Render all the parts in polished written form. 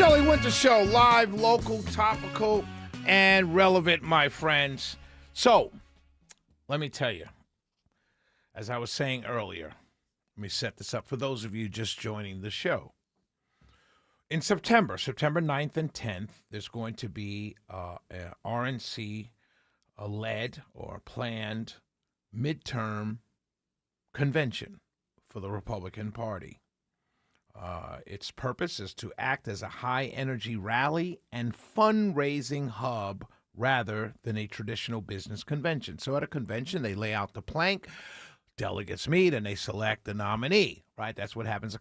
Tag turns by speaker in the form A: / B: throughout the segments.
A: Shelley Winter Show, live, local, topical, and relevant, my friends. So, let me tell you, as I was saying earlier, let me set this up for those of you just joining the show. In September 9th and 10th, there's going to be a RNC led or planned midterm convention for the Republican Party. Its purpose is to act as a high-energy rally and fundraising hub rather than a traditional business convention. So at a convention, they lay out the plank, delegates meet, and they select the nominee, right? That's what happens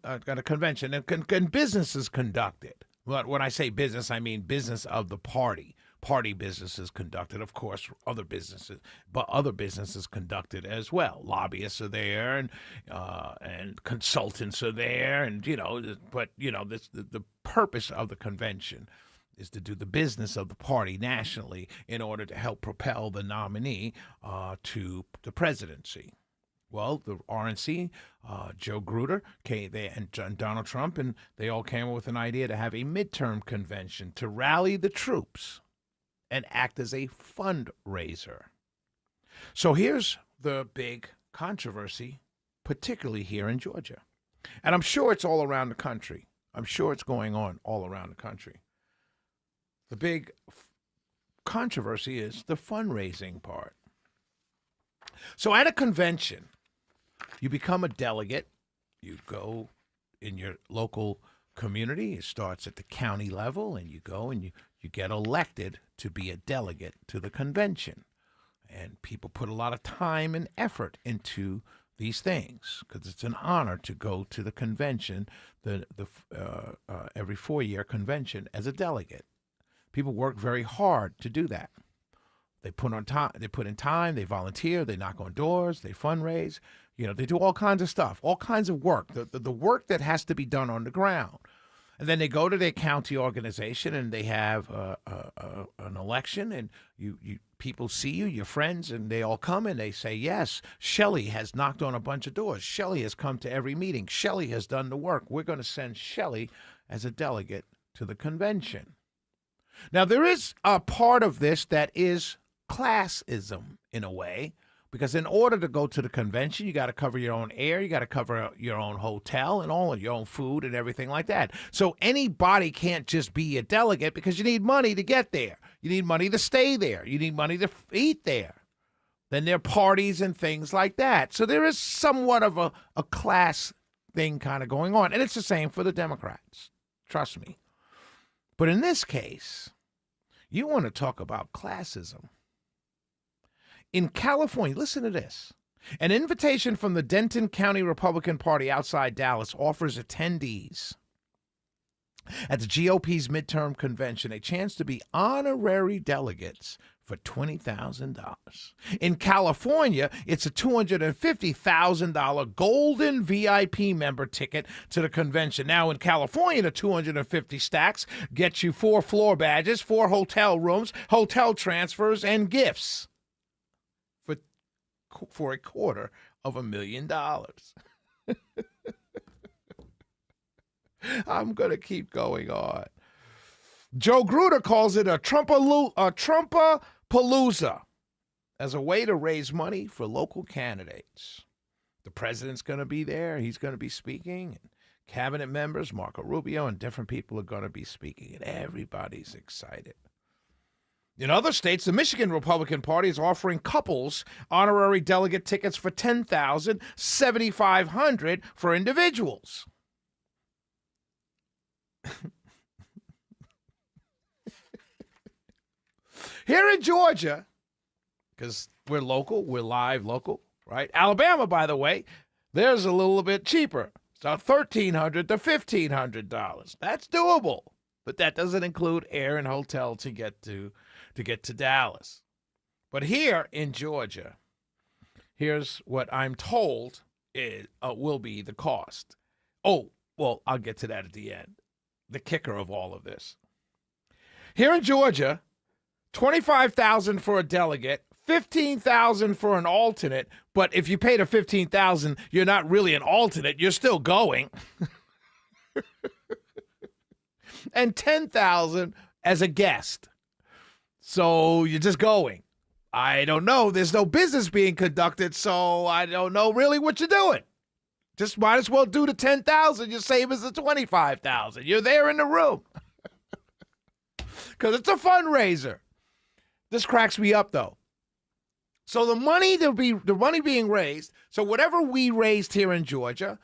A: at a convention. And business is conducted. But when I say business, I mean business of the party. Party business is conducted, of course, other businesses conducted as well. Lobbyists are there, and consultants are there, and the purpose of the convention is to do the business of the party nationally in order to help propel the nominee to the presidency. Well, the RNC, Joe Grutter, and Donald Trump, and they all came up with an idea to have a midterm convention to rally the troops and act as a fundraiser. So here's the big controversy, particularly here in Georgia. And I'm sure it's all around the country. I'm sure it's going on all around the country. The big controversy is the fundraising part. So at a convention, you become a delegate. You go in your local community. It starts at the county level, and you go and you get elected to be a delegate to the convention. And people put a lot of time and effort into these things because it's an honor to go to the convention, every 4-year convention as a delegate. People work very hard to do that. They put in time, they volunteer, they knock on doors, they fundraise. They do all kinds of stuff, all kinds of work, the work that has to be done on the ground. And then they go to their county organization and they have an election, and people see you, your friends, and they all come and they say, yes, Shelley has knocked on a bunch of doors. Shelley has come to every meeting. Shelley has done the work. We're going to send Shelley as a delegate to the convention. Now, there is a part of this that is classism in a way, because in order to go to the convention, you got to cover your own air, you got to cover your own hotel and all of your own food and everything like that. So anybody can't just be a delegate because you need money to get there. You need money to stay there. You need money to eat there. Then there are parties and things like that. So there is somewhat of a class thing kind of going on. And it's the same for the Democrats. Trust me. But in this case, you want to talk about classism. In California, listen to this. An invitation from the Denton County Republican Party outside Dallas offers attendees at the GOP's midterm convention a chance to be honorary delegates for $20,000. In California, it's a $250,000 golden VIP member ticket to the convention. Now, in California, the 250 stacks gets you 4 floor badges, 4 hotel rooms, hotel transfers, and gifts for $250,000. I'm going to keep going on. Joe Grutter calls it a Trumpapalooza as a way to raise money for local candidates. The president's going to be there. He's going to be speaking. And cabinet members, Marco Rubio, and different people are going to be speaking. And everybody's excited. In other states, the Michigan Republican Party is offering couples honorary delegate tickets for $10,000, $7,500 for individuals. Here in Georgia, because we're local, we're live local, right? Alabama, by the way, there's a little bit cheaper. It's $1,300 to $1,500. That's doable, but that doesn't include air and hotel to get to Dallas. But here in Georgia, here's what I'm told will be the cost. Oh, well, I'll get to that at the end. The kicker of all of this. Here in Georgia, $25,000 for a delegate, $15,000 for an alternate. But if you pay the $15,000, you're not really an alternate. You're still going. and 10,000 as a guest. So you're just going. I don't know. There's no business being conducted, so I don't know really what you're doing. Just might as well do the 10,000. You're same as the 25,000. You're there in the room. Because it's a fundraiser. This cracks me up, though. So the money being raised, so whatever we raised here in Georgia,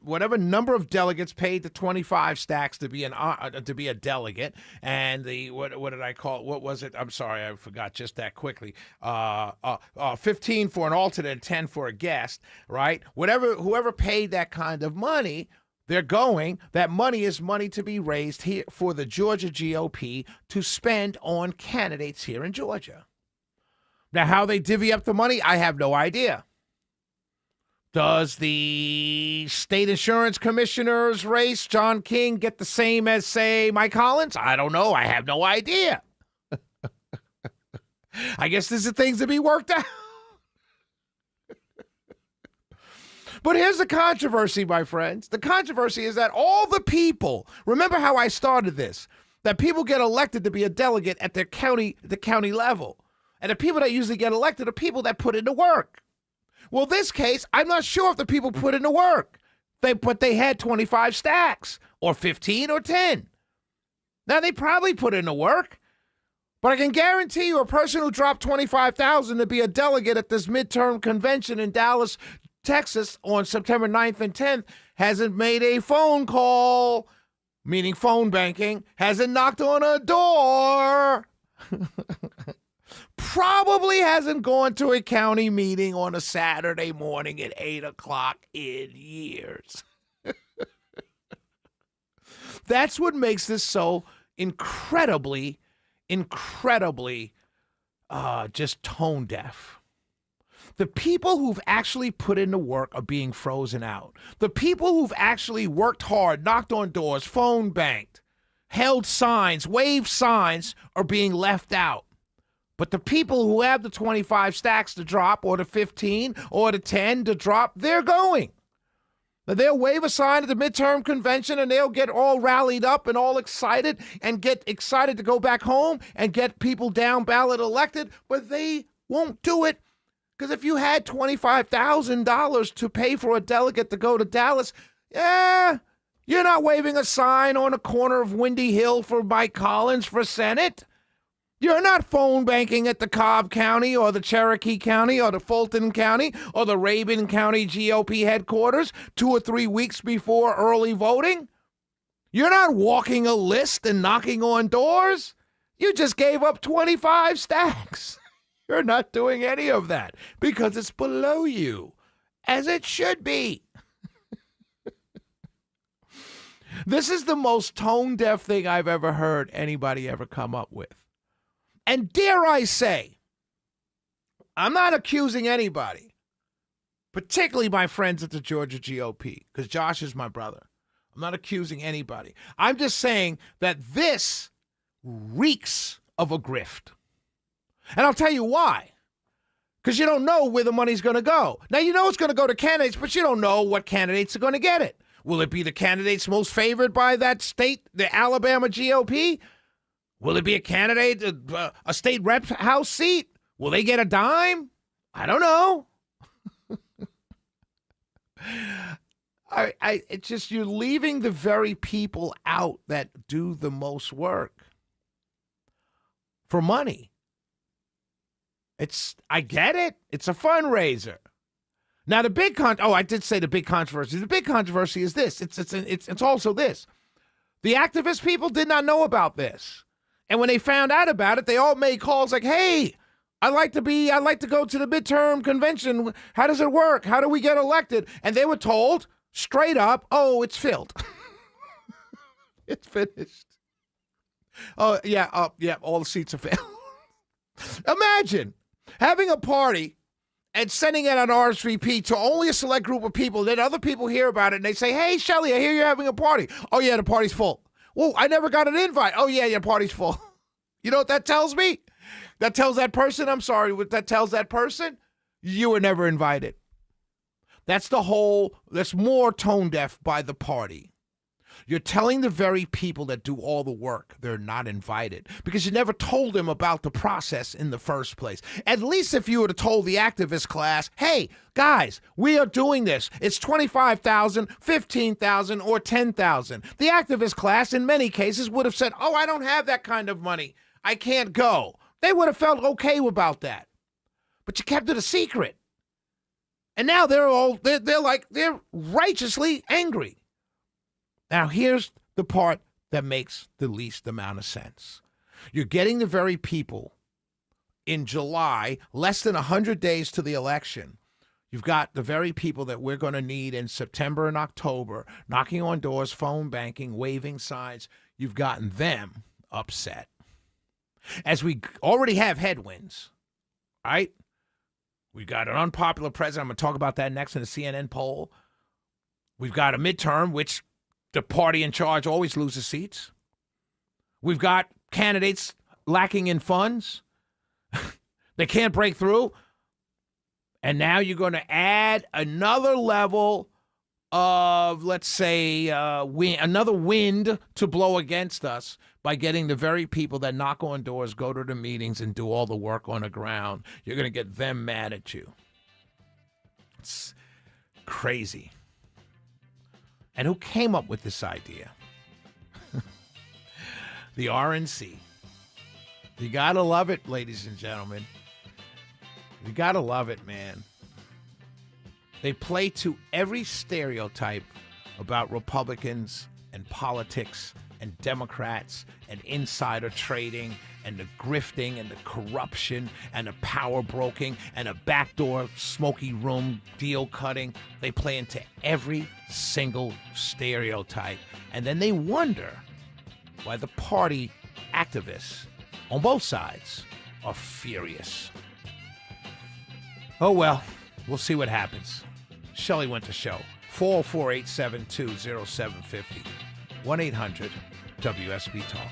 A: whatever number of delegates paid the 25 stacks to be a delegate, and the what did I call it? What was it? I'm sorry, I forgot just that quickly. 15 for an alternate and 10 for a guest, right? Whoever paid that kind of money, they're going. That money is money to be raised here for the Georgia GOP to spend on candidates here in Georgia. Now, how they divvy up the money, I have no idea. Does the state insurance commissioner's race, John King, get the same as, say, Mike Collins? I don't know. I have no idea. I guess these are things to be worked out. But here's the controversy, my friends. The controversy is that all the people, remember how I started this, that people get elected to be a delegate at the county level. And the people that usually get elected are people that put in the work. Well, this case, I'm not sure if the people put in the work. But they had 25 stacks, or 15, or 10. Now, they probably put in the work. But I can guarantee you a person who dropped $25,000 to be a delegate at this midterm convention in Dallas, Texas on September 9th and 10th hasn't made a phone call, meaning phone banking, hasn't knocked on a door. Probably hasn't gone to a county meeting on a Saturday morning at 8 o'clock in years. That's what makes this so incredibly just tone deaf. The people who've actually put in the work are being frozen out. The people who've actually worked hard, knocked on doors, phone banked, held signs, waved signs are being left out. But the people who have the 25 stacks to drop, or the 15, or the 10 to drop, they're going. They'll wave a sign at the midterm convention, and they'll get all rallied up and all excited and get excited to go back home and get people down ballot elected, but they won't do it. Because if you had $25,000 to pay for a delegate to go to Dallas, you're not waving a sign on a corner of Windy Hill for Mike Collins for Senate. You're not phone banking at the Cobb County or the Cherokee County or the Fulton County or the Rabun County GOP headquarters 2 or 3 weeks before early voting. You're not walking a list and knocking on doors. You just gave up 25 stacks. You're not doing any of that because it's below you, as it should be. This is the most tone-deaf thing I've ever heard anybody ever come up with. And dare I say, I'm not accusing anybody, particularly my friends at the Georgia GOP, because Josh is my brother. I'm not accusing anybody. I'm just saying that this reeks of a grift. And I'll tell you why. Because you don't know where the money's going to go. Now, you know it's going to go to candidates, but you don't know what candidates are going to get it. Will it be the candidates most favored by that state, the Alabama GOP? Will it be a candidate, a state rep house seat? Will they get a dime? I don't know. It's just you're leaving the very people out that do the most work for money. I get it. It's a fundraiser. Now the big I did say the big controversy. The big controversy is this. It's also this. The activist people did not know about this. And when they found out about it, they all made calls like, "Hey, I'd like to go to the midterm convention. How does it work? How do we get elected?" And they were told straight up, "Oh, it's filled. It's finished. Oh, yeah, all the seats are filled." Imagine having a party and sending out an RSVP to only a select group of people. Then other people hear about it and they say, "Hey, Shelly, I hear you're having a party." "Oh, yeah, the party's full." "Well, I never got an invite." "Oh, yeah, your party's full." You know what that tells me? That tells that person, I'm sorry, what that tells that person? You were never invited. That's more tone deaf by the party. You're telling the very people that do all the work they're not invited because you never told them about the process in the first place. At least if you would have told the activist class, hey, guys, we are doing this. It's 25,000, 15,000, or 10,000. The activist class in many cases would have said, oh, I don't have that kind of money. I can't go. They would have felt okay about that. But you kept it a secret. And now they're righteously angry. Now, here's the part that makes the least amount of sense. You're getting the very people in July, less than 100 days to the election. You've got the very people that we're going to need in September and October, knocking on doors, phone banking, waving signs. You've gotten them upset. As we already have headwinds, right? We've got an unpopular president. I'm going to talk about that next in the CNN poll. We've got a midterm, which the party in charge always loses seats. We've got candidates lacking in funds. They can't break through. And now you're going to add another level of, let's say, another wind to blow against us by getting the very people that knock on doors, go to the meetings, and do all the work on the ground. You're going to get them mad at you. It's crazy. And who came up with this idea? The RNC. You got to love it, ladies and gentlemen. You got to love it, man. They play to every stereotype about Republicans and politics and Democrats and insider trading and the grifting and the corruption and the power broking and a backdoor smoky room deal cutting. They play into every single stereotype. And then they wonder why the party activists on both sides are furious. Oh, well, we'll see what happens. Shelley Winter Show, 404-872-0750, 1-800-WSB-TALK.